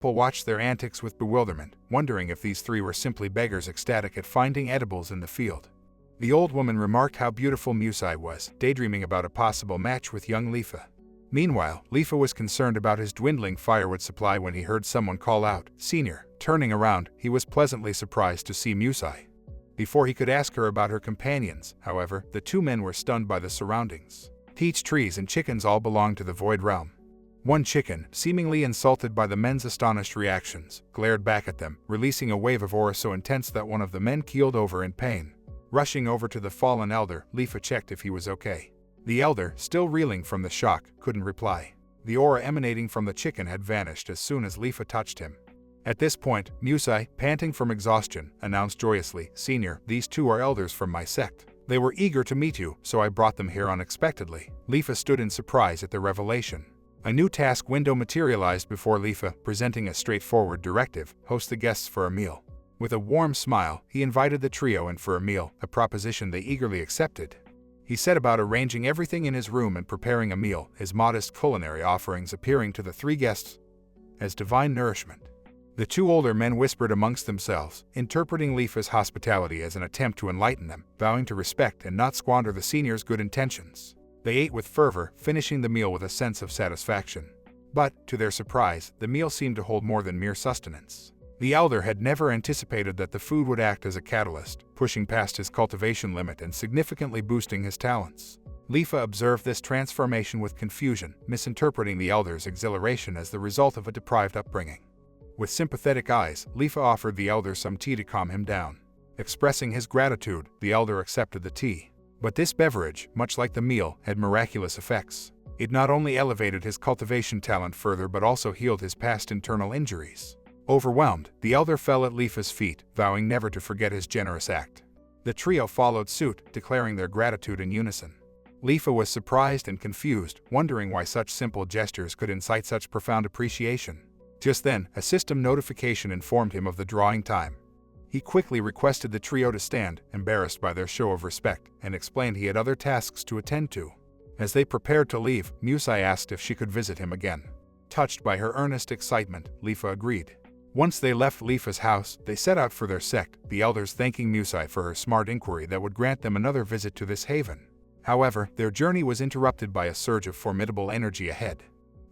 People watched their antics with bewilderment, wondering if these three were simply beggars ecstatic at finding edibles in the field. The old woman remarked how beautiful Musai was, daydreaming about a possible match with young Lifa. Meanwhile, Lifa was concerned about his dwindling firewood supply when he heard someone call out, "Senior." Turning around, he was pleasantly surprised to see Musai. Before he could ask her about her companions, however, the two men were stunned by the surroundings. Peach trees and chickens all belonged to the Void Realm. One chicken, seemingly insulted by the men's astonished reactions, glared back at them, releasing a wave of aura so intense that one of the men keeled over in pain. Rushing over to the fallen elder, Lifa checked if he was okay. The elder, still reeling from the shock, couldn't reply. The aura emanating from the chicken had vanished as soon as Lifa touched him. At this point, Musai, panting from exhaustion, announced joyously, "Senior, these two are elders from my sect. They were eager to meet you, so I brought them here unexpectedly." Lifa stood in surprise at the revelation. A new task window materialized before Lifa, presenting a straightforward directive: host the guests for a meal. With a warm smile, he invited the trio in for a meal, a proposition they eagerly accepted. He set about arranging everything in his room and preparing a meal, his modest culinary offerings appearing to the three guests as divine nourishment. The two older men whispered amongst themselves, interpreting Lifa's hospitality as an attempt to enlighten them, vowing to respect and not squander the senior's good intentions. They ate with fervor, finishing the meal with a sense of satisfaction. But, to their surprise, the meal seemed to hold more than mere sustenance. The elder had never anticipated that the food would act as a catalyst, pushing past his cultivation limit and significantly boosting his talents. Lifa observed this transformation with confusion, misinterpreting the elder's exhilaration as the result of a deprived upbringing. With sympathetic eyes, Lifa offered the elder some tea to calm him down. Expressing his gratitude, the elder accepted the tea. But this beverage, much like the meal, had miraculous effects. It not only elevated his cultivation talent further but also healed his past internal injuries. Overwhelmed, the elder fell at Lifa's feet, vowing never to forget his generous act. The trio followed suit, declaring their gratitude in unison. Lifa was surprised and confused, wondering why such simple gestures could incite such profound appreciation. Just then, a system notification informed him of the drawing time. He quickly requested the trio to stand, embarrassed by their show of respect, and explained he had other tasks to attend to. As they prepared to leave, Musai asked if she could visit him again. Touched by her earnest excitement, Lifa agreed. Once they left Lifa's house, they set out for their sect, the elders thanking Musai for her smart inquiry that would grant them another visit to this haven. However, their journey was interrupted by a surge of formidable energy ahead.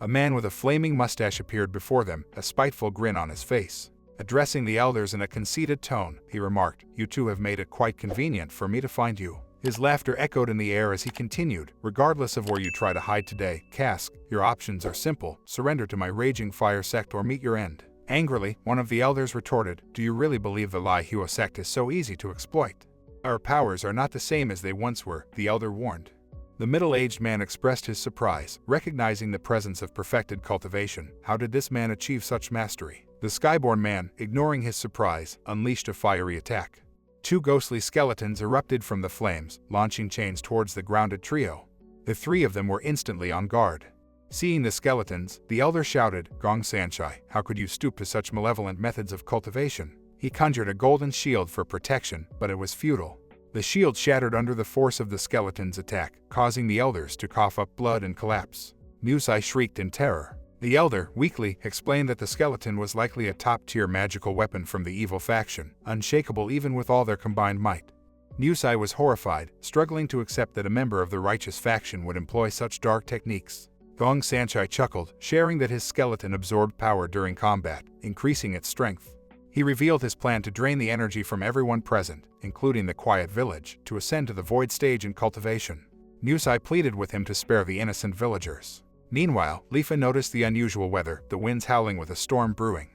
A man with a flaming mustache appeared before them, a spiteful grin on his face. Addressing the elders in a conceited tone, he remarked, "You two have made it quite convenient for me to find you." His laughter echoed in the air as he continued, "Regardless of where you try to hide today, Cask, your options are simple: surrender to my raging fire sect or meet your end." Angrily, one of the elders retorted, "Do you really believe the Lai Hua sect is so easy to exploit?" "Our powers are not the same as they once were," the elder warned. The middle-aged man expressed his surprise, recognizing the presence of perfected cultivation. How did this man achieve such mastery? The Skyborn man, ignoring his surprise, unleashed a fiery attack. Two ghostly skeletons erupted from the flames, launching chains towards the grounded trio. The three of them were instantly on guard. Seeing the skeletons, the elder shouted, "Gong Sanchai, how could you stoop to such malevolent methods of cultivation?" He conjured a golden shield for protection, but it was futile. The shield shattered under the force of the skeleton's attack, causing the elders to cough up blood and collapse. Musai shrieked in terror. The elder, weakly, explained that the skeleton was likely a top-tier magical weapon from the evil faction, unshakable even with all their combined might. Musai was horrified, struggling to accept that a member of the righteous faction would employ such dark techniques. Gong Sanchai chuckled, sharing that his skeleton absorbed power during combat, increasing its strength. He revealed his plan to drain the energy from everyone present, including the quiet village, to ascend to the void stage in cultivation. Musai pleaded with him to spare the innocent villagers. Meanwhile, Lifa noticed the unusual weather, the winds howling with a storm brewing.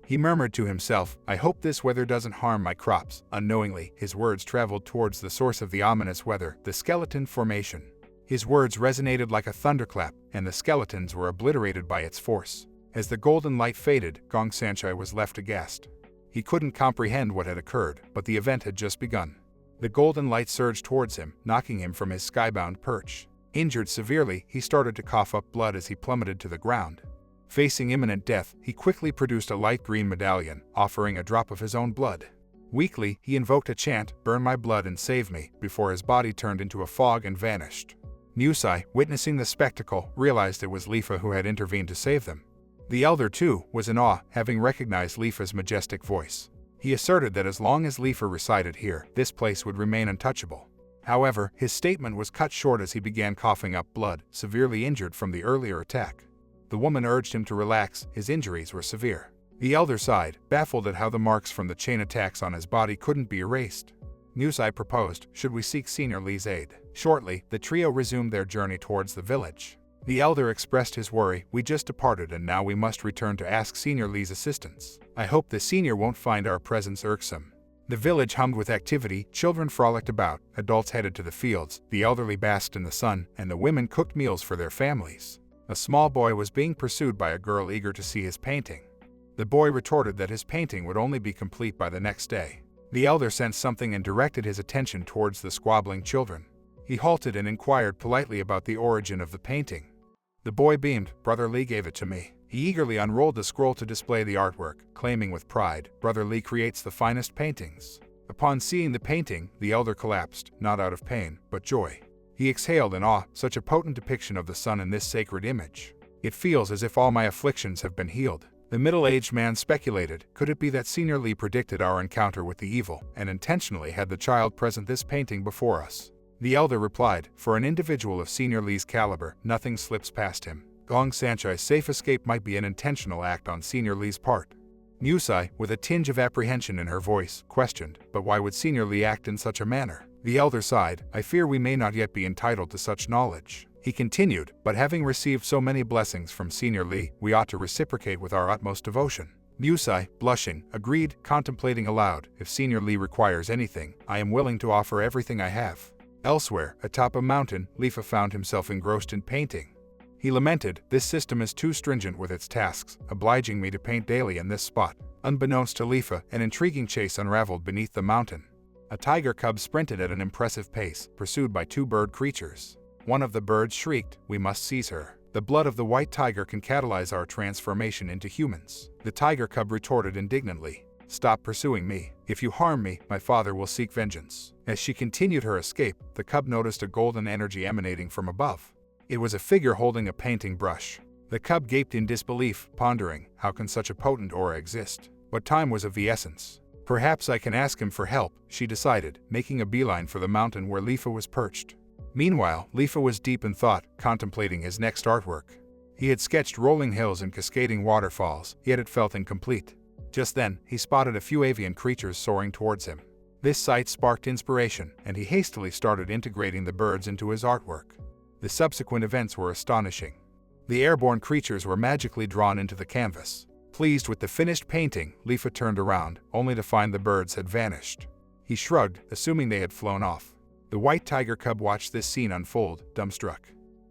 He murmured to himself, "I hope this weather doesn't harm my crops." Unknowingly, his words traveled towards the source of the ominous weather, the skeleton formation. His words resonated like a thunderclap, and the skeletons were obliterated by its force. As the golden light faded, Gong Sanchai was left aghast. He couldn't comprehend what had occurred, but the event had just begun. The golden light surged towards him, knocking him from his skybound perch. Injured severely, he started to cough up blood as he plummeted to the ground. Facing imminent death, he quickly produced a light green medallion, offering a drop of his own blood. Weakly, he invoked a chant, "Burn my blood and save me," before his body turned into a fog and vanished. Musai, witnessing the spectacle, realized it was Lifa who had intervened to save them. The elder, too, was in awe, having recognized Lifa's majestic voice. He asserted that as long as Lifa resided here, this place would remain untouchable. However, his statement was cut short as he began coughing up blood, severely injured from the earlier attack. The woman urged him to relax, his injuries were severe. The elder sighed, baffled at how the marks from the chain attacks on his body couldn't be erased. Musai proposed, should we seek Senior Lee's aid? Shortly, the trio resumed their journey towards the village. The elder expressed his worry, we just departed and now we must return to ask Senior Lee's assistance. I hope the senior won't find our presence irksome. The village hummed with activity, children frolicked about, adults headed to the fields, the elderly basked in the sun, and the women cooked meals for their families. A small boy was being pursued by a girl eager to see his painting. The boy retorted that his painting would only be complete by the next day. The elder sensed something and directed his attention towards the squabbling children. He halted and inquired politely about the origin of the painting. The boy beamed, Brother Lee gave it to me. He eagerly unrolled the scroll to display the artwork, claiming with pride, Brother Lee creates the finest paintings. Upon seeing the painting, the elder collapsed, not out of pain, but joy. He exhaled in awe, such a potent depiction of the sun in this sacred image. It feels as if all my afflictions have been healed. The middle-aged man speculated, could it be that Senior Lee predicted our encounter with the evil, and intentionally had the child present this painting before us? The elder replied, for an individual of Senior Lee's caliber, nothing slips past him. Gong Sanchai's safe escape might be an intentional act on Senior Lee's part. Musai, with a tinge of apprehension in her voice, questioned, but why would Senior Lee act in such a manner? The elder sighed, I fear we may not yet be entitled to such knowledge. He continued, but having received so many blessings from Senior Lee, we ought to reciprocate with our utmost devotion. Musai, blushing, agreed, contemplating aloud, if Senior Lee requires anything, I am willing to offer everything I have. Elsewhere, atop a mountain, Lifa found himself engrossed in painting. He lamented, this system is too stringent with its tasks, obliging me to paint daily in this spot. Unbeknownst to Lifa, an intriguing chase unraveled beneath the mountain. A tiger cub sprinted at an impressive pace, pursued by two bird creatures. One of the birds shrieked, we must seize her. The blood of the white tiger can catalyze our transformation into humans. The tiger cub retorted indignantly, stop pursuing me. If you harm me, my father will seek vengeance. As she continued her escape, the cub noticed a golden energy emanating from above. It was a figure holding a painting brush. The cub gaped in disbelief, pondering, how can such a potent aura exist? But time was of the essence. Perhaps I can ask him for help, she decided, making a beeline for the mountain where Lifa was perched. Meanwhile, Lifa was deep in thought, contemplating his next artwork. He had sketched rolling hills and cascading waterfalls, yet it felt incomplete. Just then, he spotted a few avian creatures soaring towards him. This sight sparked inspiration, and he hastily started integrating the birds into his artwork. The subsequent events were astonishing. The airborne creatures were magically drawn into the canvas. Pleased with the finished painting, Lifa turned around, only to find the birds had vanished. He shrugged, assuming they had flown off. The white tiger cub watched this scene unfold, dumbstruck.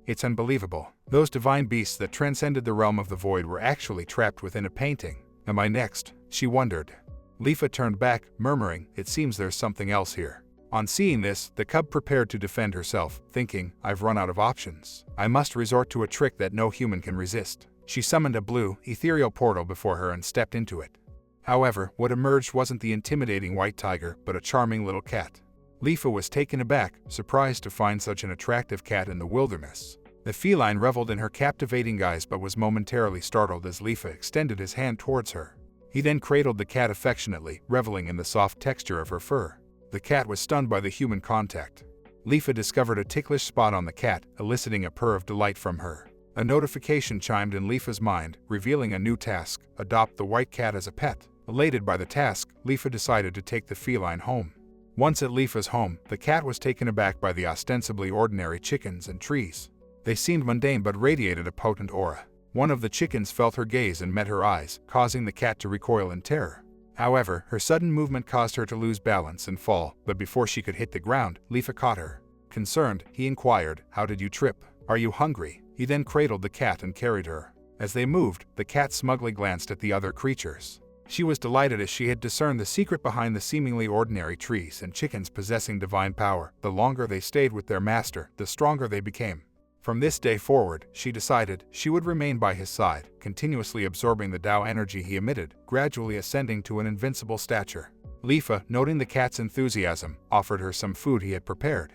It's unbelievable. Those divine beasts that transcended the realm of the void were actually trapped within a painting. Am I next? She wondered. Lifa turned back, murmuring, it seems there's something else here. On seeing this, the cub prepared to defend herself, thinking, I've run out of options. I must resort to a trick that no human can resist. She summoned a blue, ethereal portal before her and stepped into it. However, what emerged wasn't the intimidating white tiger, but a charming little cat. Lifa was taken aback, surprised to find such an attractive cat in the wilderness. The feline reveled in her captivating eyes but was momentarily startled as Lifa extended his hand towards her. He then cradled the cat affectionately, reveling in the soft texture of her fur. The cat was stunned by the human contact. Lifa discovered a ticklish spot on the cat, eliciting a purr of delight from her. A notification chimed in Lifa's mind, revealing a new task, adopt the white cat as a pet. Elated by the task, Lifa decided to take the feline home. Once at Lifa's home, the cat was taken aback by the ostensibly ordinary chickens and trees. They seemed mundane but radiated a potent aura. One of the chickens felt her gaze and met her eyes, causing the cat to recoil in terror. However, her sudden movement caused her to lose balance and fall, but before she could hit the ground, Lifa caught her. Concerned, he inquired, how did you trip? Are you hungry? He then cradled the cat and carried her. As they moved, the cat smugly glanced at the other creatures. She was delighted as she had discerned the secret behind the seemingly ordinary trees and chickens possessing divine power. The longer they stayed with their master, the stronger they became. From this day forward, she decided, she would remain by his side, continuously absorbing the Tao energy he emitted, gradually ascending to an invincible stature. Lifa, noting the cat's enthusiasm, offered her some food he had prepared.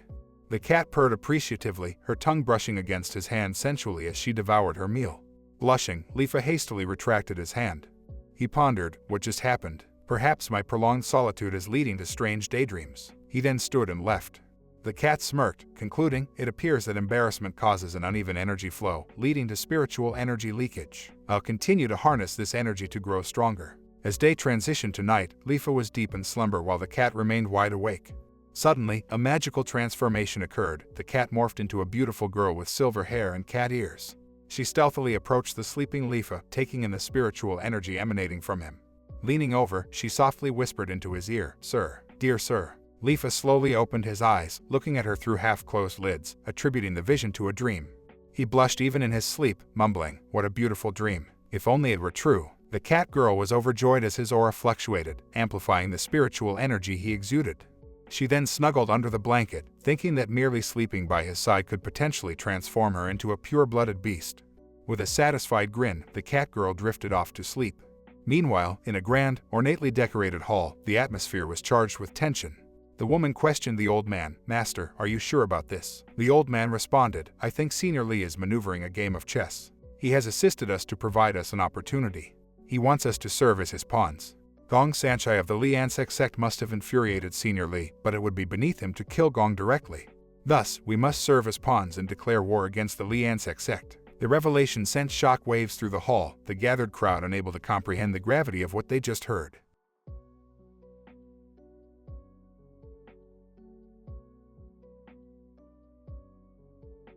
The cat purred appreciatively, her tongue brushing against his hand sensually as she devoured her meal. Blushing, Li Fe hastily retracted his hand. He pondered, what just happened? Perhaps my prolonged solitude is leading to strange daydreams. He then stood and left. The cat smirked, concluding, it appears that embarrassment causes an uneven energy flow, leading to spiritual energy leakage. I'll continue to harness this energy to grow stronger. As day transitioned to night, Li Fe was deep in slumber while the cat remained wide awake. Suddenly, a magical transformation occurred. The cat morphed into a beautiful girl with silver hair and cat ears. She stealthily approached the sleeping Li Fe, taking in the spiritual energy emanating from him. Leaning over, she softly whispered into his ear, "Sir, dear sir." Li Fe slowly opened his eyes, looking at her through half-closed lids, attributing the vision to a dream. He blushed even in his sleep, mumbling, "What a beautiful dream. If only it were true." The cat girl was overjoyed as his aura fluctuated, amplifying the spiritual energy he exuded. She then snuggled under the blanket, thinking that merely sleeping by his side could potentially transform her into a pure-blooded beast. With a satisfied grin, the cat girl drifted off to sleep. Meanwhile, in a grand, ornately decorated hall, the atmosphere was charged with tension. The woman questioned the old man, "Master, are you sure about this?" The old man responded, "I think Senior Li is maneuvering a game of chess. He has assisted us to provide us an opportunity. He wants us to serve as his pawns." Gong Sanchai of the Liansek sect must have infuriated Senior Li, but it would be beneath him to kill Gong directly. Thus, we must serve as pawns and declare war against the Liansek sect. The revelation sent shock waves through the hall, the gathered crowd unable to comprehend the gravity of what they just heard.